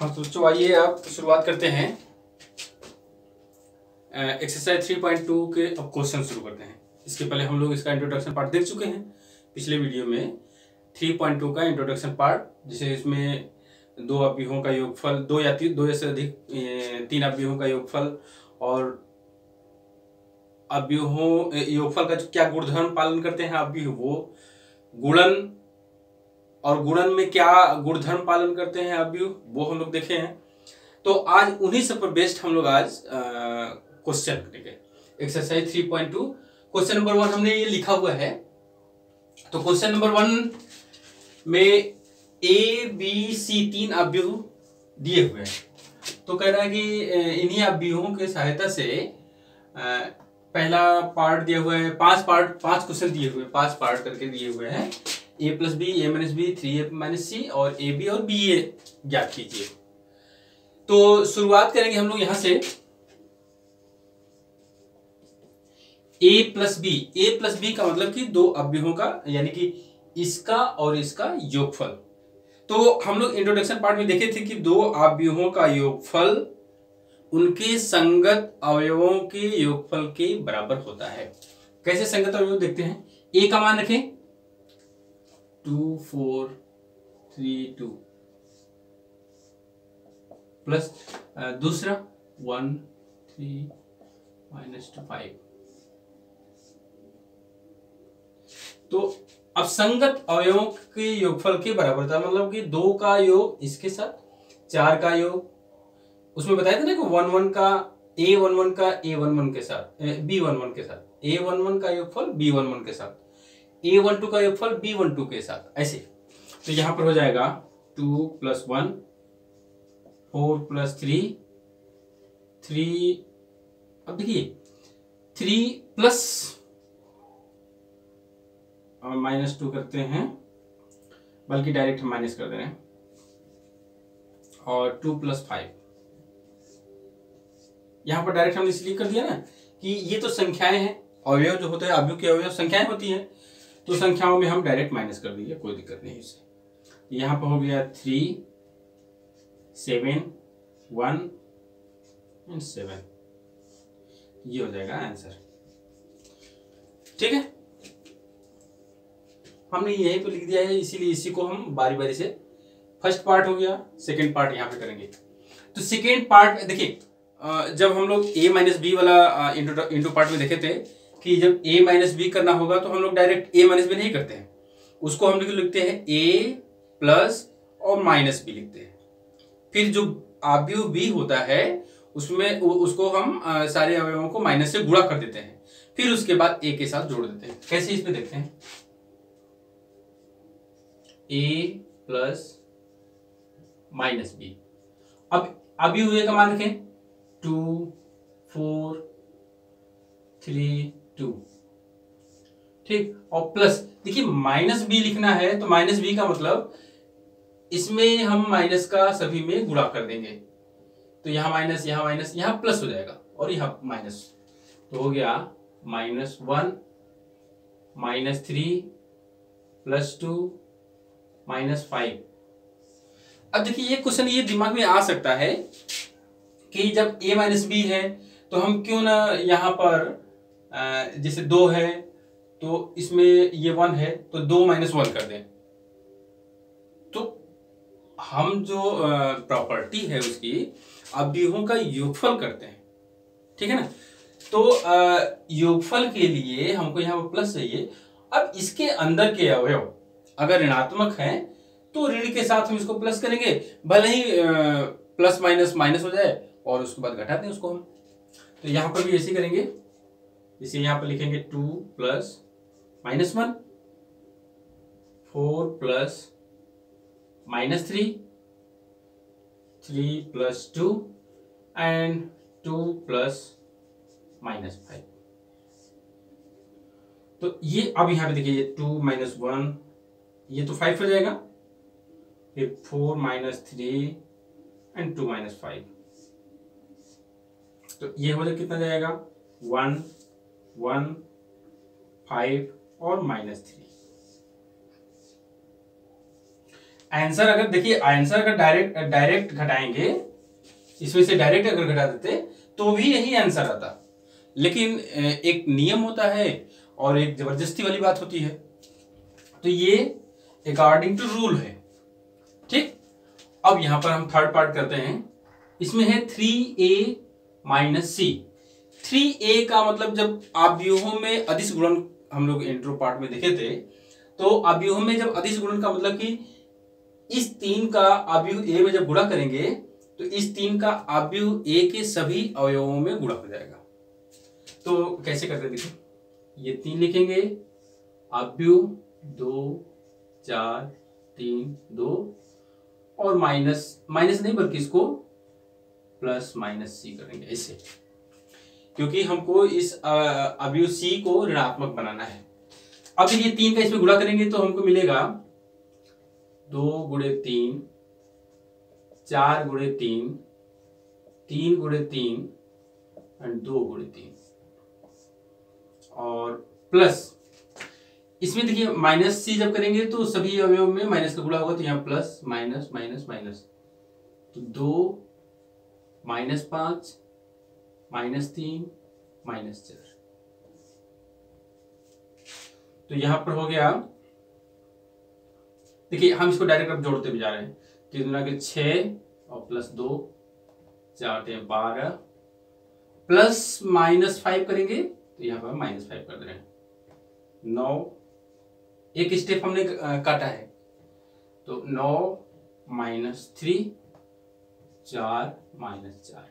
हाँ तो बच्चों आइए आप शुरुआत करते हैं एक्सरसाइज 3.2 के अब क्वेश्चन शुरू करते हैं। इसके पहले हम लोग इसका इंट्रोडक्शन पार्ट देख चुके हैं पिछले वीडियो में 3.2 का इंट्रोडक्शन पार्ट, जिसे इसमें दो अवयवों का योगफल, दो या से अधिक तीन अवयवों का योगफल और अवयवों योगफल का क्या गुणधर्म पालन करते हैं अवयव, वो गुणन और गुणन में क्या गुणधर्म पालन करते हैं अवयव, वो हम लोग देखे हैं। तो आज उन्हीं सब पर बेस्ड हम लोग आज क्वेश्चन करेंगे। एक्सरसाइज 3.2 क्वेश्चन नंबर 1 हमने ये लिखा हुआ है। तो क्वेश्चन नंबर 1 में ए बी सी तीन अवयव दिए हुए हैं। तो कह रहा है कि इन्हीं अवयवों के सहायता से पहला पार्ट दिया हुआ है, पांच क्वेश्चन दिए हुए हैं, 5 पार्ट करके दिए हुए हैं। a plus B, a minus B, 3a minus C और ए बी और बी ए ज्ञात कीजिए। तो शुरुआत करेंगे हम लोग यहां से a plus B. a plus B का मतलब कि दो अवयवों का, यानी कि इसका और इसका योगफल। तो हम लोग इंट्रोडक्शन पार्ट में देखे थे कि दो अवयवों का योगफल उनके संगत अवयवों के योगफल के बराबर होता है। कैसे संगत अवयव देखते हैं। a का मान रखें 2 4 3 2 प्लस दूसरा 1 3 -2 5। तो अब संगत अवयवों के योगफल के बराबर था, मतलब कि 2 का योग इसके साथ, 4 का योग, उसमें बताया था ना कि 1 का a11 का a11 के साथ, b11 के साथ, a11 का योगफल b11 के साथ, a12 का योगफल b12 के साथ, ऐसे। तो यहां पर हो जाएगा 2 + 1 4 + 3 3। अब देखिए 3 प्लस -2 करते हैं, बल्कि डायरेक्ट हम माइनस कर दे रहे हैं, और 2 + 5। यहां पर डायरेक्ट हमने इसलिए कर दिया ना कि ये तो संख्याएं हैं, अवयव जो होते हैं, अवयव के अवयव संख्याएं होती हैं, तो संख्याओं में हम डायरेक्ट माइनस कर दिए, कोई दिक्कत नहीं इससे। यहां पर हो गया 3 7 1 और 7, ये हो जाएगा आंसर। ठीक है, हमने यहीं पे लिख दिया है, इसीलिए इसी को हम बारी बारी से, फर्स्ट पार्ट हो गया, सेकेंड पार्ट यहाँ पे करेंगे। तो सेकेंड पार्ट देखिए, जब हम लोग a माइनस बी वाला इंटू पार्ट में देखे थे कि जब a माइनस बी करना होगा तो हम लोग डायरेक्ट a माइनस बी नहीं करते हैं, उसको हम लोग लिखते हैं a प्लस और माइनस बी लिखते हैं। फिर जो अवयव b होता है उसमें उसको हम सारे अवयवों को माइनस से गुणा कर देते हैं, फिर उसके बाद a के साथ जोड़ देते हैं। कैसे इसमें देखते हैं, a प्लस माइनस बी। अब अवयव a का मान रखें 2 4 3 2, ठीक, और प्लस देखिए माइनस बी लिखना है, तो माइनस बी का मतलब इसमें हम माइनस का सभी में गुणा कर देंगे, तो यहां माइनस, यहां माइनस, यहां प्लस हो जाएगा, और यहां माइनस, तो हो गया -1 -3 +2 -5। अब देखिए ये क्वेश्चन ये दिमाग में आ सकता है कि जब a माइनस बी है तो हम क्यों ना यहाँ पर जैसे 2 है तो इसमें ये 1 है तो 2 - 1 कर दें। तो हम जो प्रॉपर्टी है उसकी अवयवों का योगफल करते हैं, ठीक है ना। तो योगफल के लिए हमको यहाँ पर प्लस चाहिए। अब इसके अंदर के अवयव अगर ऋणात्मक हैं तो ऋण के साथ हम इसको प्लस करेंगे, भले ही प्लस माइनस माइनस हो जाए, और उसके बाद घटा दें उसको हम। तो यहां पर भी ऐसे करेंगे, इसे यहां पर लिखेंगे 2 + -1 4 + -3 3 + 2 एंड 2 + -5। तो ये अब यहां पे देखिए 2 - 1, ये तो 5 हो जाएगा, फिर 4 - 3 एंड 2 - 5, तो ये हो जाए कितना जाएगा 1 1 5 और -3। आंसर अगर देखिए, आंसर अगर डायरेक्ट घटाएंगे, इसमें से डायरेक्ट अगर घटा देते तो भी यही आंसर आता, लेकिन एक नियम होता है और एक जबरदस्ती वाली बात होती है, तो ये अकॉर्डिंग टू रूल है। ठीक, अब यहां पर हम थर्ड पार्ट करते हैं। इसमें है 3a माइनस सी। 3a का मतलब जब अवयवों में अदिश गुणन हम लोग इंट्रो पार्ट में देखे थे, तो अवयवों में जब अदिश गुणन का मतलब कि इस 3 का अवयव a में जब गुणा करेंगे तो इस 3 का अवयव a के सभी अवयवों में गुणा हो जाएगा। तो कैसे करते हैं, देखो, ये 3 लिखेंगे, अवयव 2 4 3 2 और माइनस नहीं बल्कि इसको प्लस माइनस सी करेंगे ऐसे, क्योंकि हमको इस अवयव सी को ऋणात्मक बनाना है। अब ये 3 का इसमें गुणा करेंगे तो हमको मिलेगा 2 गुणे 3, 4 गुणे 3, 3 गुणे 3 एंड 2 गुणे 3 और प्लस इसमें देखिए माइनस सी जब करेंगे तो सभी अवयव में माइनस का गुणा होगा, तो यहाँ प्लस माइनस माइनस माइनस, तो 2 माइनस 5 माइनस 3 माइनस 4, तो यहां पर हो गया। देखिए हम इसको डायरेक्ट अब जोड़ते भी जा रहे हैं, 3 गुना के 6 और प्लस 2 4 12 प्लस माइनस 5 करेंगे तो यहाँ पर माइनस 5 कर दे रहे हैं, 9, एक स्टेप हमने काटा है, तो 9 माइनस 3 4 माइनस 4,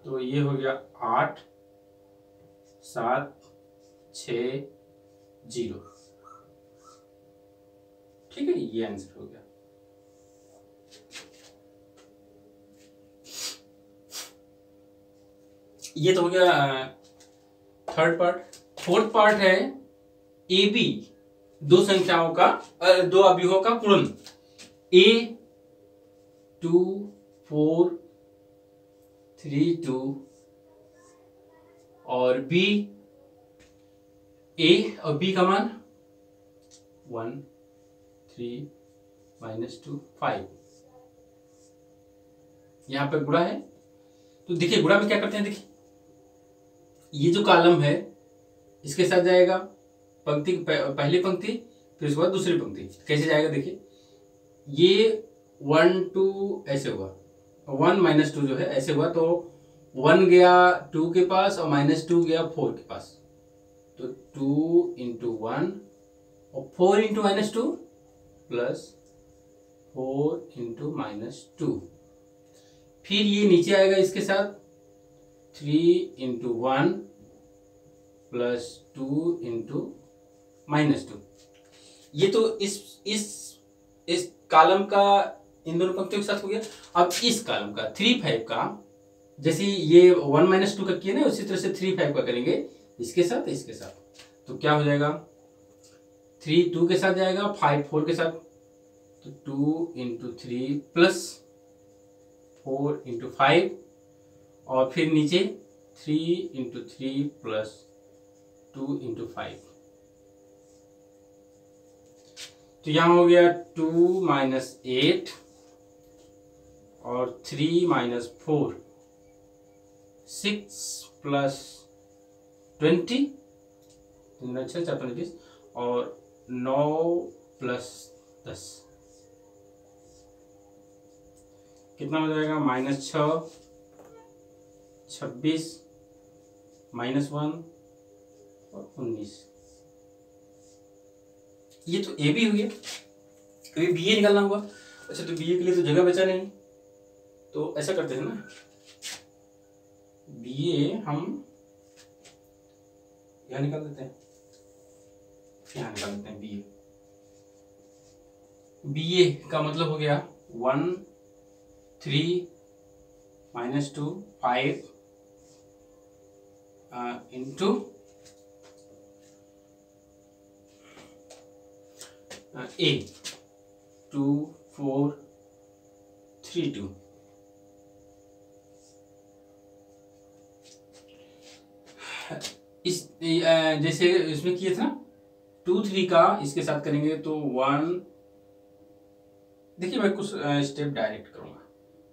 तो ये हो गया 8 7 6 0। ठीक है, ये आंसर हो गया। ये तो हो गया थर्ड पार्ट। फोर्थ पार्ट है ए बी, दो संख्याओं का दो अवयवों का गुणन, a 2 4 3 2 और b, a और b का मान 1 3 -2 5। यहां पे गुणा है, तो देखिए गुणा में क्या करते हैं, देखिए ये जो कॉलम है इसके साथ जाएगा पंक्ति, पहली पंक्ति, फिर उसके बाद दूसरी पंक्ति। कैसे जाएगा, देखिए ये 1 2 ऐसे हुआ, 1 -2 जो है ऐसे हुआ, तो 1 गया 2 के पास और -2 गया 4 के पास, तो 2 × 1 और 4 × -2 प्लस 4 × -2। फिर ये नीचे आएगा इसके साथ 3 × 1 प्लस 2 × -2। ये तो इस कॉलम का इन दोनों पंक्तियों के साथ हो गया। अब इस कॉलम का 3 5 का, जैसे ये 1 -2 का किया ना, उसी तरह से 3 5 का करेंगे इसके साथ इसके साथ, तो क्या हो जाएगा, 3 2 के साथ जाएगा, 5 4 के साथ, तो 2 × 3 प्लस 4 × 5 और फिर नीचे 3 × 3 प्लस 2 × 5, तो यहां हो गया 2 - 8 और 3 - 4 6 प्लस 20 4 25 और 9 प्लस 10 कितना हो जाएगा, -6 26 -1 और 19। ये तो ए बी हो गया, अभी बी ए निकालना होगा। अच्छा, तो बी ए के लिए तो जगह बचा नहीं, तो ऐसा करते हैं ना, बी ए हम यहाँ निकाल देते हैं, यहाँ निकाल देते हैं बी ए का मतलब हो गया 1 3 -2 5 इंटू ए 2 4 3 2। इस जैसे इसमें किए था 2 3 का इसके साथ करेंगे तो 1 देखिए मैं कुछ स्टेप डायरेक्ट करूँगा।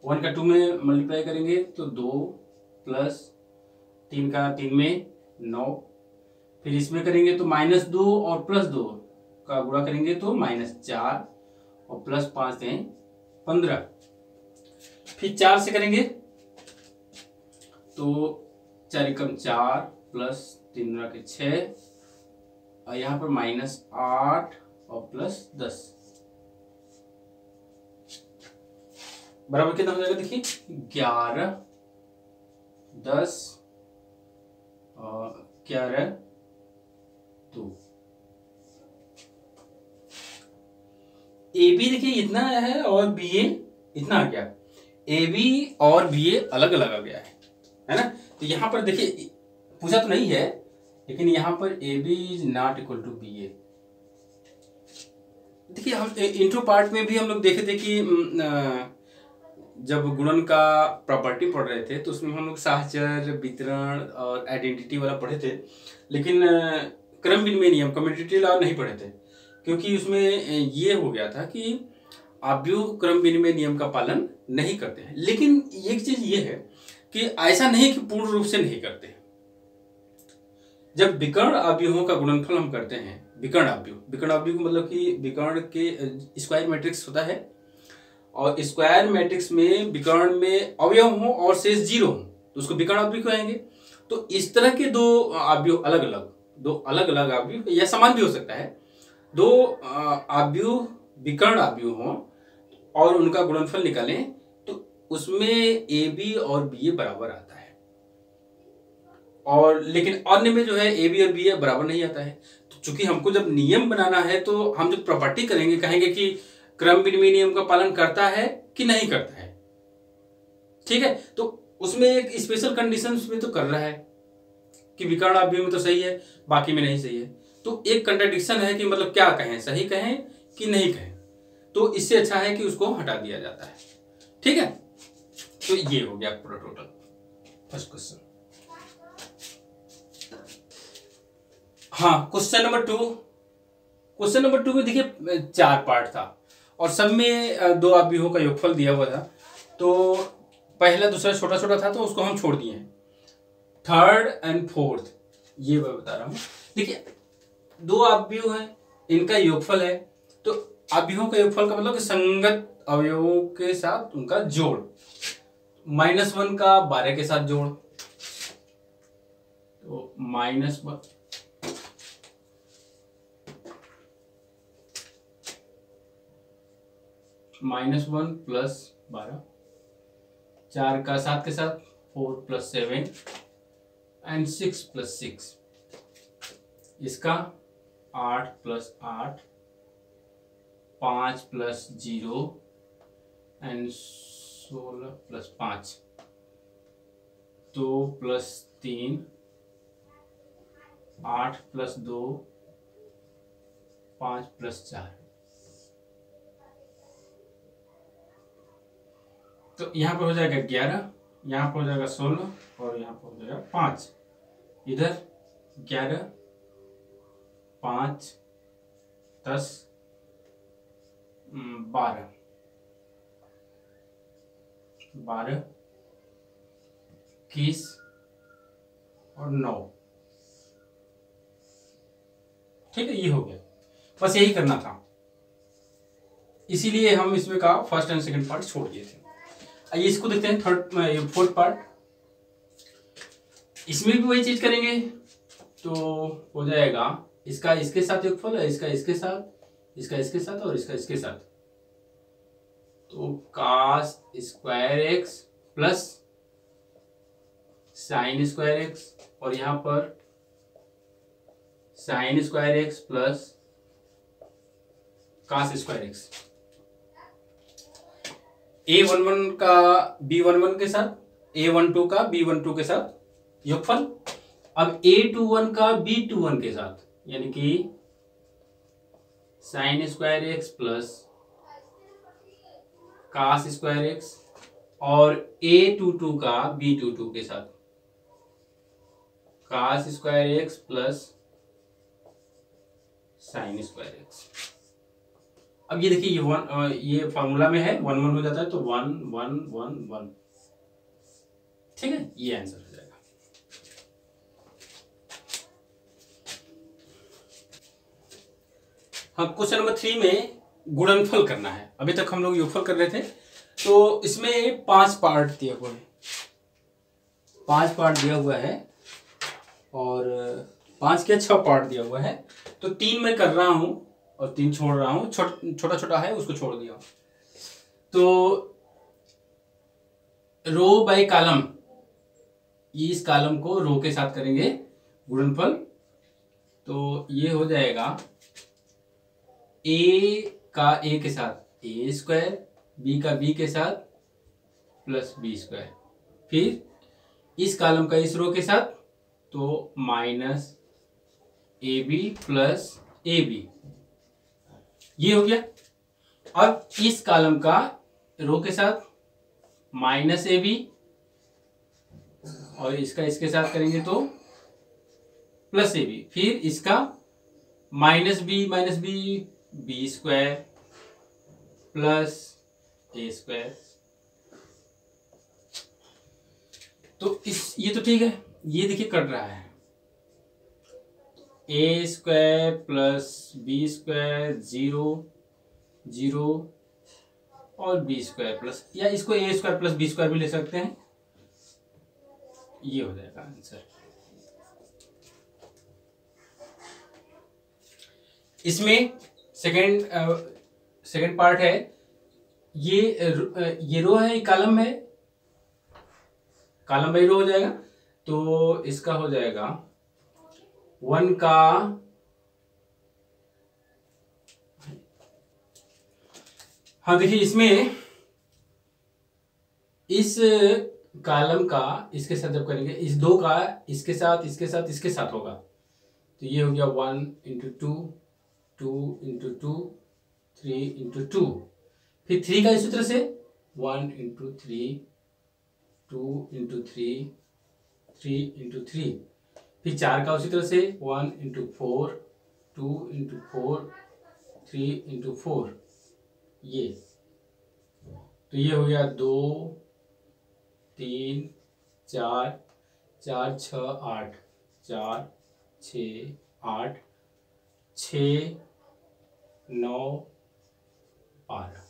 1 का 2 में मल्टीप्लाई करेंगे तो 2 प्लस 3 का 3 में 9, फिर इसमें करेंगे तो -2 और +2 का गुणा करेंगे तो -4 और +5 दें 15, फिर 4 से करेंगे तो 4 एकम 4 प्लस 3 के 6 और यहाँ पर -8 और +10 बराबर कितना हो जाएगा। देखिए 11 10 और 11 2। ए बी देखिए इतना है और बी ए इतना आ गया। ए बी और बी ए अलग अलग आ गया है ना। तो यहाँ पर देखिए पूछा तो नहीं है, लेकिन यहाँ पर A B is not equal to B A. देखिए हम इंट्रो पार्ट में भी हम लोग देखे थे कि जब गुणन का प्रॉपर्टी पढ़ रहे थे तो उसमें हम लोग साहचर्य, वितरण और आइडेंटिटी वाला पढ़े थे, लेकिन क्रम विनिमय नियम, कम्यूटेटिव लॉ नहीं पढ़े थे, क्योंकि उसमें ये हो गया था कि आव्यूह क्रम विनिमय नियम का पालन नहीं करते हैं। लेकिन एक चीज ये है कि ऐसा नहीं कि पूर्ण रूप से नहीं करते। जब विकर्ण आव्यूहों का गुणनफल हम करते हैं, विकर्ण आव्यूह मतलब कि विकर्ण के स्क्वायर मैट्रिक्स होता है और स्क्वायर मैट्रिक्स में विकर्ण में अवयव हो और शेष 0 हो तो उसको विकर्ण आव्यूह कहेंगे। तो इस तरह के दो आव्यूह दो अलग अलग आव्यूह या समान भी हो सकता है, दो आव्यूह विकर्ण आव्यूह हो और उनका गुणनफल निकालें तो उसमें ए बी और बी ए बराबर आता है। और लेकिन अन्य में जो है ए बी और बी ए बराबर नहीं आता है। तो चूंकि हमको जब नियम बनाना है तो हम जो प्रॉपर्टी करेंगे कहेंगे कि क्रम विनिमय नियम का पालन करता है कि नहीं करता है। ठीक है, तो उसमें एक स्पेशल कंडीशन उसमें तो कर रहा है कि विकर्ण आव्यूह में तो सही है, बाकी में नहीं सही है। तो एक कंट्राडिक्शन है कि मतलब क्या कहें, सही कहें कि नहीं कहें। तो इससे अच्छा है कि उसको हटा दिया जाता है। ठीक है, तो ये हो गया पूरा टोटल फर्स्ट क्वेश्चन। हाँ, क्वेश्चन नंबर 2 में देखिए 4 पार्ट था और सब में 2 आव्यूहों का योगफल दिया हुआ था। तो पहला दूसरा छोटा छोटा था तो उसको हम छोड़ दिए हैं। थर्ड एंड फोर्थ ये मैं बता रहा हूं। देखिए 2 आव्यूह हैं, इनका योगफल है। तो आव्यूहों का योगफल का मतलब कि संगत अवयवों के साथ उनका जोड़। -1 का 12 के साथ जोड़, तो -1 प्लस 12, 4 का 7 के साथ 4 प्लस 7 एंड 6 प्लस 6, इसका 8 plus 8, 5 plus 0 and 16 plus 5, 2 plus 3, 8 plus 2, 5 plus 4। तो यहाँ पर हो जाएगा 11, यहाँ पर हो जाएगा 16 और यहाँ पर हो जाएगा 5। इधर 11 5 10 12 21 और 9। ठीक है, ये हो गया। बस यही करना था, इसीलिए हम इसमें का फर्स्ट एंड सेकंड पार्ट छोड़ दिए थे। आइए इसको देखते हैं फोर्थ पार्ट। इसमें भी वही चीज करेंगे तो हो जाएगा इसका इसके साथ योगफल है, इसका इसके साथ, इसका इसके साथ और इसका इसके साथ। तो cos square x plus sine square x और यहां पर sine square x plus cos square x. A11 का B11 के साथ, A12 का B12 के साथ योगफल। अब A21 का B21 के साथ, यानी कि sine square x plus cos square x और A22 का B22 के साथ cos square x plus sine square x. अब ये देखिए ये फॉर्मूला में है 1 1 हो जाता है तो 1 1 1 1, ठीक है, ये आंसर हो जाएगा। हाँ, क्वेश्चन नंबर 3 में गुणनफल करना है। अभी तक हम लोग योगफल कर रहे थे, तो इसमें 5 पार्ट दिया हुआ है, 5 पार्ट दिया हुआ है और 5 के 6 पार्ट दिया हुआ है। तो 3 मैं कर रहा हूं और 3 छोड़ रहा हूं, छोटा छोटा है उसको छोड़ दिया। तो रो बाय कॉलम, इस कॉलम को रो के साथ करेंगे गुणनफल, तो ये हो जाएगा ए का ए के साथ ए स्क्वायर, बी का बी के साथ प्लस बी स्क्वायर, फिर इस कॉलम का इस रो के साथ तो minus A B plus A B, ये हो गया। अब इस कॉलम का रो के साथ माइनस ए बी और इसका इसके साथ करेंगे तो प्लस ए बी, फिर इसका minus B B square plus A square. तो ये तो ठीक है, ये देखिए कट रहा है, ए स्क्वायर प्लस बी स्क्वायर 0 0 और बी स्क्वायर प्लस, या इसको ए स्क्वायर प्लस बी स्क्वायर भी ले सकते हैं, ये हो जाएगा आंसर। इसमें सेकंड पार्ट है, ये रो है, कॉलम में कॉलम बाई रो हो जाएगा, तो इसका हो जाएगा 1 का हाँ देखिए इसमें इस कॉलम का इसके साथ जब करेंगे, इस 2 का इसके साथ इसके साथ इसके साथ होगा, तो ये हो गया 1 इंटू 2 2 इंटू 2 3 इंटू 2, फिर 3 का इस सूत्र से 1 इंटू 3 2 इंटू 3 3 इंटू 3, फिर 4 का उसी तरह से 1 इंटू 4 2 इंटू 4 3 इंटू 4, ये तो ये हो गया 2 3 4 4 6 8 4 6 8 6 9 12,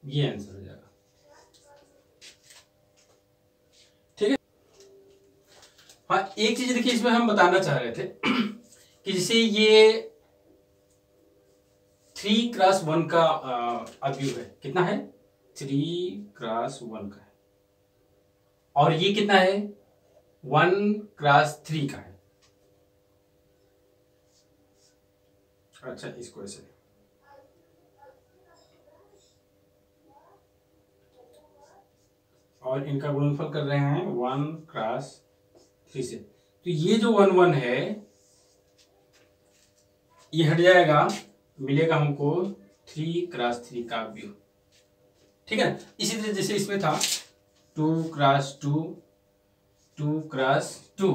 ये आंसर हो जाएगा। ठीक है, हाँ एक चीज देखिए इसमें हम बताना चाह रहे थे कि जैसे ये 3 क्रॉस 1 का अवयव है, कितना है 3 क्रॉस 1 का है, और ये कितना है 1 क्रॉस 3 का है। अच्छा इसको ऐसे, और इनका गुणनफल कर रहे हैं 1 क्रॉस 3 से, तो ये जो 1 1 है ये हट जाएगा, मिलेगा हमको 3 क्रॉस 3 का अवयव। ठीक है, इसी तरह जैसे इसमें था 2 क्रॉस 2 2 क्रॉस 2,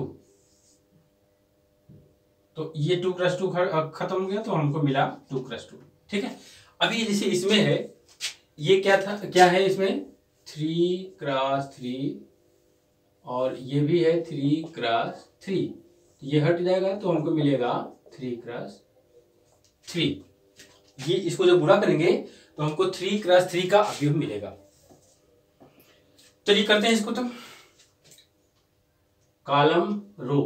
तो ये 2 क्रॉस 2 खत्म हो गया, तो हमको मिला 2 क्रॉस 2। ठीक है, अभी जैसे इसमें है, ये क्या था, क्या है इसमें 3 क्रॉस 3 और ये भी है 3 क्रॉस 3, ये हट जाएगा तो हमको मिलेगा 3 क्रॉस 3। ये इसको जब गुणा करेंगे तो हमको 3 क्रॉस 3 का अवयव मिलेगा। चलिए करते हैं इसको, तो कॉलम रो,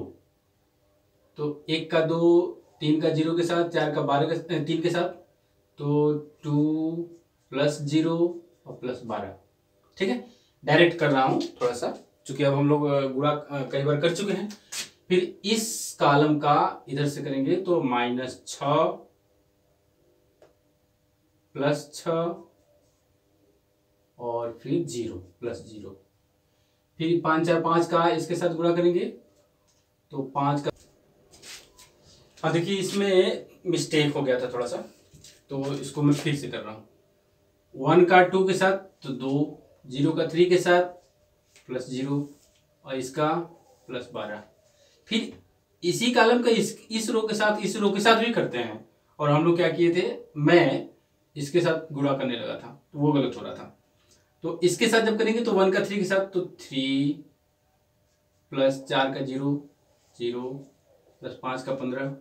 तो 1 का 2 3 का 0 के साथ 4 का 12 का 3 के साथ, तो 2 प्लस 0 और प्लस 12। ठीक है, डायरेक्ट कर रहा हूं थोड़ा सा, चूंकि अब हम लोग गुणा कई बार कर चुके हैं। फिर इस कॉलम का इधर से करेंगे तो -6 प्लस 6 और फिर 0 प्लस 0, फिर 5 4 5 का इसके साथ गुणा करेंगे तो 5 का, हाँ देखिए इसमें मिस्टेक हो गया था थोड़ा सा, तो इसको मैं फिर से कर रहा हूँ। 1 का 2 के साथ तो 2, 0 का 3 के साथ प्लस 0 और इसका प्लस 12, फिर इसी कॉलम का इस रो के साथ भी करते हैं, और हम लोग क्या किए थे, मैं इसके साथ गुणा करने लगा था तो वो गलत हो रहा था। तो इसके साथ जब करेंगे तो 1 का 3 के साथ, तो 3 प्लस 4 का 0 0 प्लस 5 का 15,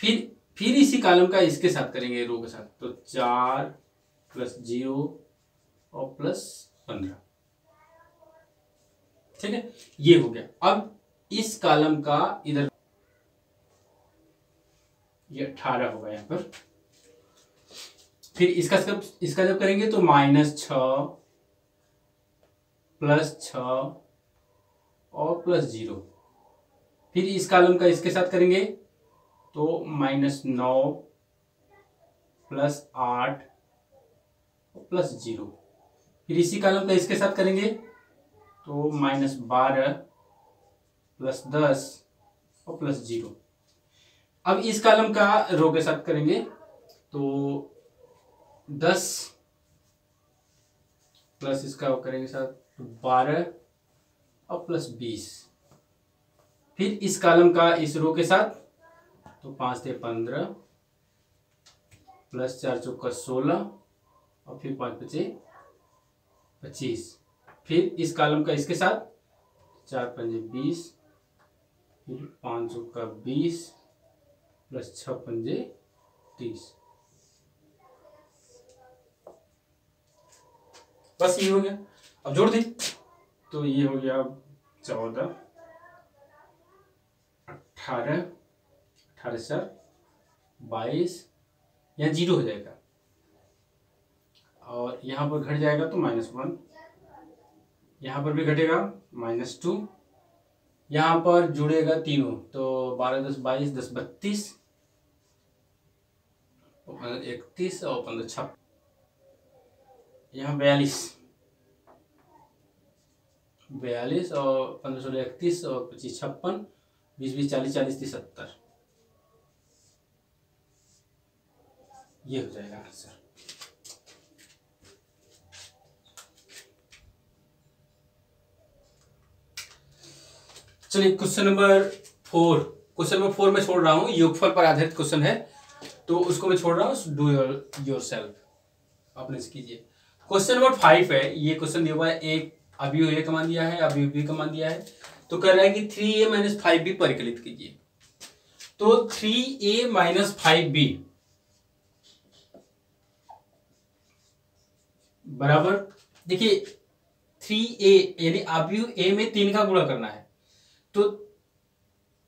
फिर इसी कॉलम का इसके साथ करेंगे, रो के साथ, तो 4 प्लस 0 और प्लस 15। ठीक है, ये हो गया। अब इस कॉलम का इधर ये 18 होगा यहाँ पर। फिर इसका जब करेंगे तो -6 प्लस 6 और प्लस 0। फिर इस कॉलम का इसके साथ करेंगे तो -9 प्लस 8 और प्लस 0। फिर इसी कॉलम का इसके साथ करेंगे तो -12 प्लस 10 और प्लस 0। अब इस कॉलम का रो के साथ करेंगे तो 10 प्लस इसका करेंगे साथ 12 और प्लस 20। फिर इस कॉलम का इस रो के साथ तो 5 से 15 प्लस 4 चौका 16 और फिर 5 बचे 25। फिर इस कॉलम का इसके साथ 4 पंजे 20, फिर 5 चौका 20 प्लस 6 पंजे 30। बस ये हो गया। अब जोड़ दें तो ये हो गया 14 18 18 से 22, यहाँ 0 हो जाएगा और यहाँ पर घट जाएगा तो -1, यहाँ पर भी घटेगा -2, यहाँ पर जुड़ेगा तीनों तो 12 10 22 10 32 31 और 15 56, यहाँ 42 और 15 16 31 और 25 56, 20 20 40 40 30 70। ये हो जाएगा आंसर। चलिए क्वेश्चन नंबर 4। क्वेश्चन नंबर 4 में छोड़ रहा हूं, योगफल पर आधारित क्वेश्चन है तो उसको मैं छोड़ रहा हूं, डू योरसेल्फ, अपने से कीजिए। क्वेश्चन नंबर 5 है, ये क्वेश्चन दिया हुआ है, एक अभी ए का मान दिया है, अभी बी का मान दिया है, तो कह रहा है कि 3a - 5b परिकलित कीजिए। तो 3a - 5b बराबर, देखिए 3a यानी अवयव a में 3 का गुणा करना है, तो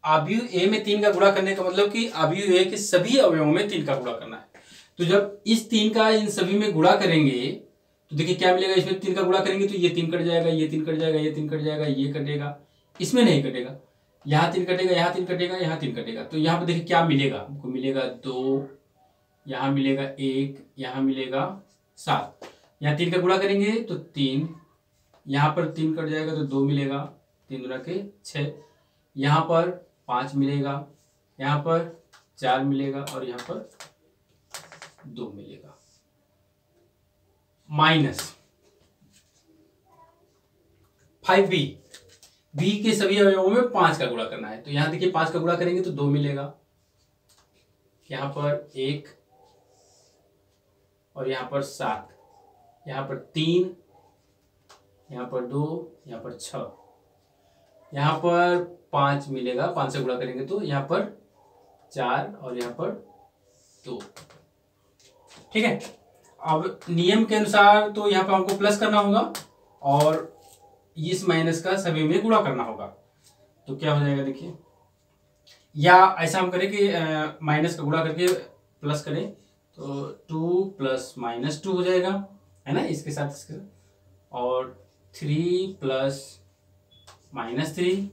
अवयव a में 3 का गुणा करने का मतलब कि अवयव a के सभी अवयवों में 3 का गुणा करना है। तो जब इस 3 का इन सभी में गुणा करेंगे तो देखिए क्या मिलेगा, इसमें 3 का गुणा करेंगे तो ये 3 कट जाएगा, ये 3 कट जाएगा, ये 3 कट जाएगा, ये कटेगा, इसमें नहीं कटेगा, यहाँ 3 कटेगा, यहाँ 3 कटेगा, यहाँ 3 कटेगा। तो यहाँ पर देखिए क्या मिलेगा, हमको मिलेगा 2, यहाँ मिलेगा 1, यहाँ मिलेगा 7। यहाँ 3 का गुणा करेंगे तो 3, यहाँ पर 3 कट जाएगा तो 2 मिलेगा, 3 दूना के 6, यहाँ पर 5 मिलेगा, यहाँ पर 4 मिलेगा और यहाँ पर 2 मिलेगा। माइनस 5b, b के सभी अवयवों में 5 का गुणा करना है, तो यहाँ देखिए 5 का गुणा करेंगे तो 2 मिलेगा, यहाँ पर 1 और यहाँ पर 7, यहाँ पर 3, यहाँ पर 2, यहाँ पर 6, यहाँ पर 5 मिलेगा, 5 से गुणा करेंगे तो यहाँ पर 4 और यहाँ पर 2। ठीक है, अब नियम के अनुसार तो यहाँ पर हमको प्लस करना होगा और इस माइनस का सभी में गुणा करना होगा। तो क्या हो जाएगा देखिए, या ऐसा हम करें कि माइनस का गुणा करके प्लस करें तो 2 प्लस -2 हो जाएगा, है ना, इसके साथ इसके, और 3 प्लस -3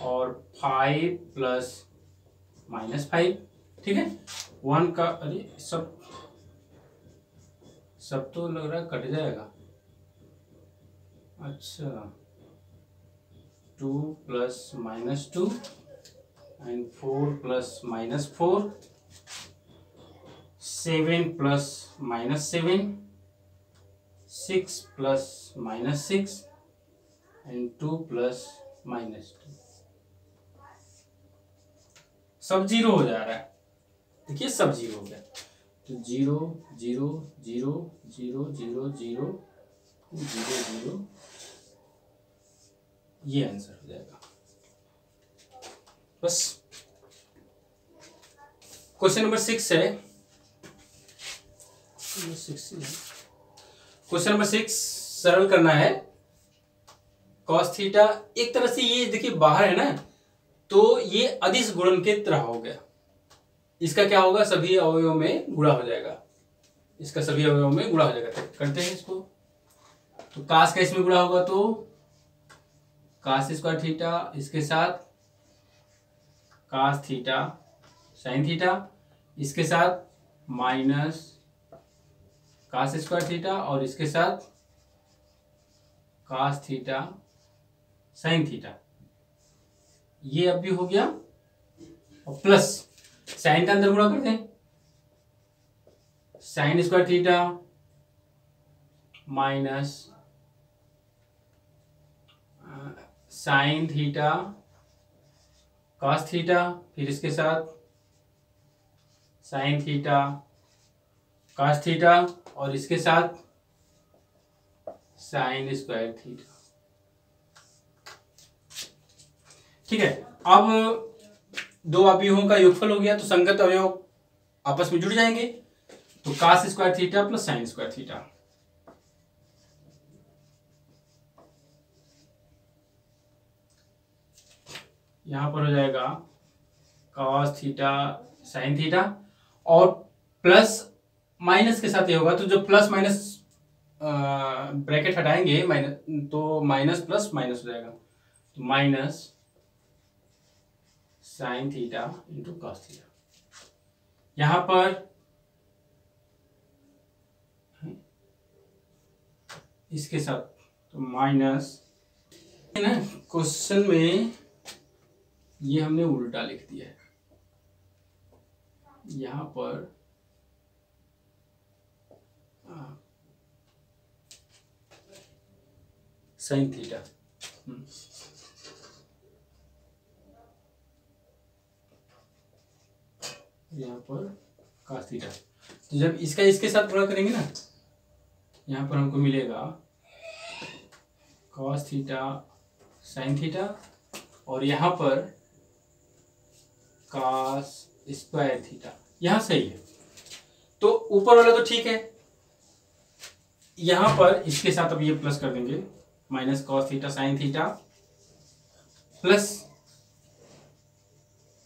और 5 प्लस -5। ठीक है, 1 का, अरे सब तो लग रहा है कट जाएगा। अच्छा, 2 plus -2 and 4 plus -4, 7 plus -7, 6 plus -6 and 2 plus -2, सब 0 हो जा रहा है। देखिए सब जीरो हो गया, तो 0 0 0 0 0 0 0 0, ये आंसर हो जाएगा बस। क्वेश्चन नंबर 6 है, क्वेश्चन नंबर 6 सरल करना है। कॉस थीटा एक तरह से ये देखिए बाहर है ना, तो ये अदिश गुणन के तरह हो गया। इसका क्या होगा, सभी अवयवों में गुणा हो जाएगा, इसका सभी अवयवों में गुणा हो जाएगा। करते हैं इसको, तो कास का इसमें गुणा होगा तो कास स्क्वायर थीटा, इसके साथ कास थीटा साइन थीटा, इसके साथ माइनस कास स्क्वायर थीटा, और इसके साथ कास थीटा साइन थीटा, ये अब भी हो गया। और प्लस साइन का अंदर गुणा कर दें, sine square theta minus sine theta cos theta, फिर इसके साथ साइन थीटा कॉस थीटा, और इसके साथ साइन स्क्वायर थीटा। ठीक है, अब दो अवयवों का योगफल हो गया, तो संगत अवयव आपस में जुड़ जाएंगे। तो cos square theta plus sine square theta, यहां पर हो जाएगा कॉस थीटा साइन थीटा, और प्लस माइनस के साथ ये होगा, तो जो प्लस माइनस ब्रैकेट हटाएंगे माइनस, तो माइनस प्लस माइनस हो जाएगा, तो minus sine theta into cos theta. यहां पर इसके साथ तो माइनस ना, क्वेश्चन में ये हमने उल्टा लिख दिया है, यहां पर साइन थीटा, यहाँ पर cos थीटा। तो जब इसका इसके साथ गुणा करेंगे ना, यहाँ पर हमको मिलेगा cos थीटा साइन थीटा, और यहाँ पर cos स्क्वायर थीटा, यहाँ सही है। तो ऊपर वाला तो ठीक है, यहाँ पर इसके साथ अब ये प्लस कर देंगे, minus cos theta sine theta plus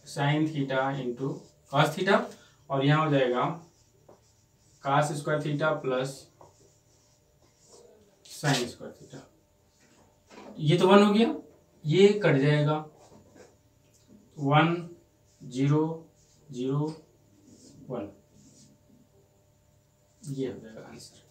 sine theta into cos theta, और यहां हो जाएगा cos square theta plus sine square theta. ये तो 1 हो गया, ये कट जाएगा, 1 0 0 1, ये हो जाएगा आंसर।